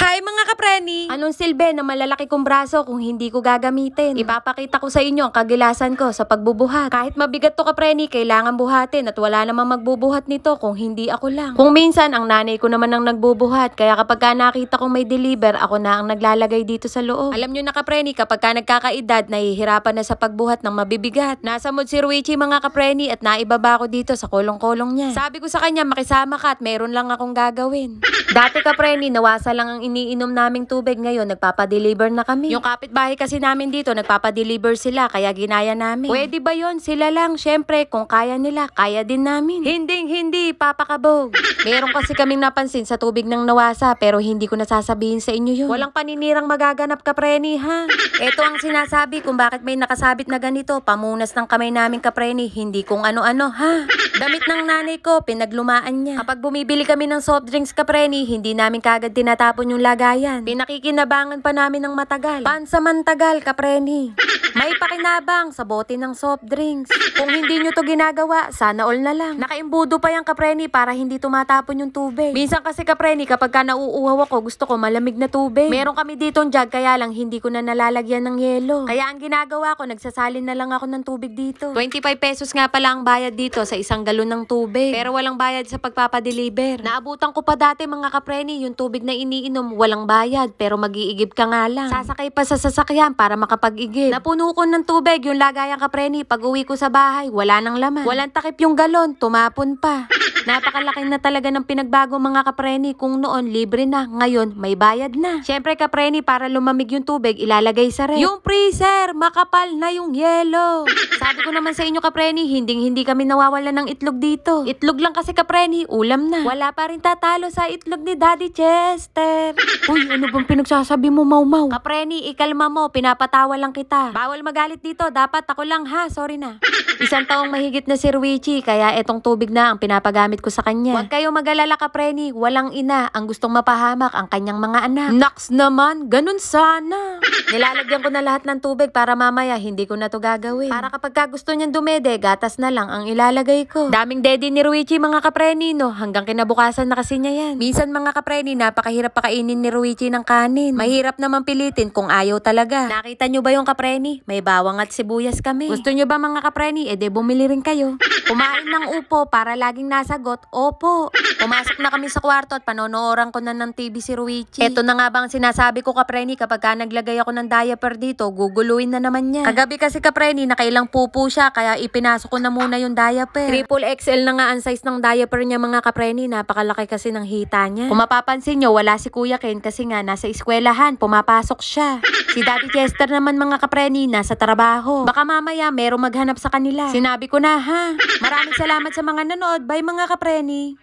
Hi mga kapreni! Anong silbi na malalaki kong braso kung hindi ko gagamitin? Ipapakita ko sa inyo ang kagilasan ko sa pagbubuhat. Kahit mabigat to kapreni, kailangan buhatin at wala namang magbubuhat nito kung hindi ako lang. Kung minsan, ang nanay ko naman ang nagbubuhat, kaya kapag ka nakita kong may deliver, ako na ang naglalagay dito sa loob. Alam nyo na kapreni, kapag ka nagkakaedad, nahihirapan na sa pagbuhat ng mabibigat. Nasa mood si Ruichi mga kapreni at naibaba ko dito sa kolong-kolong niya. Sabi ko sa kanya, makisama ka at meron lang akong gagawin. Dati kapreni, nawasa lang ang iniinom naming tubig, ngayon nagpapadeliver na kami. Yung kapitbahay kasi namin dito, nagpapadeliver sila, kaya ginaya namin. Pwede ba yon? Sila lang, syempre, kung kaya nila, kaya din namin. Hindi, papakabog. Meron kasi kaming napansin sa tubig ng nawasa, pero hindi ko nasasabihin sa inyo yun. Walang paninirang magaganap kapreni, ha? Ito ang sinasabi kung bakit may nakasabit na ganito, pamunas ng kamay namin kapreni, hindi kung ano-ano, ha? Damit ng nanay ko, pinaglumaan niya. Kapag bumibili kami ng soft drinks kapreni, hindi namin kagad tinatapon yung lagayan. Pinakikinabangan pa namin ng matagal. Pansamantagal, kapreni. May pakinabang sa bote ng soft drinks. Kung hindi nyo to ginagawa, sana all na lang. Nakaimbudo pa yung kapreni para hindi tumatapon yung tubig. Minsan kasi kapreni, kapag ka nauuhaw ako, gusto ko malamig na tubig. Meron kami ditong jug, kaya lang hindi ko na nalalagyan ng yelo. Kaya ang ginagawa ko, nagsasalin na lang ako ng tubig dito. 25 pesos nga pala ang bayad dito sa isang galon ng tubig. Pero walang bayad sa pagpapadeliver. Naabutan ko pa dati mga kapreni, yung tubig na iniinom, walang bayad, pero mag-iigib ka nga lang. Sasakay pa sa sasakyan para makapag-igib. Napuno ko ng tubig yung lagayang kapreni, pag uwi ko sa bahay, wala nang laman. Walang takip yung galon, tumapon pa. Napakalaki na talaga ng pinagbago mga kapreni, kung noon libre na, ngayon may bayad na. Syempre kapreni, para lumamig yung tubig, ilalagay sa ref. Yung freezer, makapal na yung yelo. Sabi ko naman sa inyo kapreni, hindi kami nawawala ng itlog dito. Itlog lang kasi kapreni, ulam na. Wala pa rin tatalo sa itlog ni Daddy Chester. Uy, ano bang pinagsasabi mo, Mau? Kapreni, ikalma mo, pinapatawa lang kita. Bawal magalit dito, dapat ako lang ha, sorry na. Isang taong mahigit na si Ruichi, kaya etong tubig na ang pinapagamit ko sa kanya. Huwag kayong mag-alala kapreni, walang ina ang gustong mapahamak ang kanyang mga anak. Naks naman, ganun sana. Nilalagyan ko na lahat ng tubig para mamaya hindi ko na to gagawin. Para kapag ka gusto niyang dumede, gatas na lang ang ilalagay ko. Daming daddy ni Ruichi mga kapreni, no? Hanggang kinabukasan na kasi niya yan. Minsan mga kapreni, napakahirap pakainin ni Ruichi ng kanin. Mahirap naman pilitin kung ayaw talaga. Nakita nyo ba yung kapreni? May bawang at sibuyas kami. Gusto nyo ba mga kapreni? Ede bumili rin kayo. Kumain ng upo para laging nasagot, opo. Pumasok na kami sa kwarto at panonooran ko na ng TV si Ruichi. Eto na nga bang sinasabi ko kapreni, kapag ka naglagay ako ng diaper dito, guguluin na naman niya. Kagabi kasi kapreni, nakailang pupo siya, kaya ipinasok ko na muna yung diaper. Triple XL na nga ang size ng diaper niya mga kapreni, napakalaki kasi ng hita niya. Kung mapapansin nyo, wala si Kuya Ken kasi nga nasa eskwelahan, pumapasok siya. Si Daddy Chester naman mga kapreni, nasa trabaho. Baka mamaya merong maghanap sa kanila. Sinabi ko na ha. Maraming salamat sa mga nanood. Bye mga kapreni.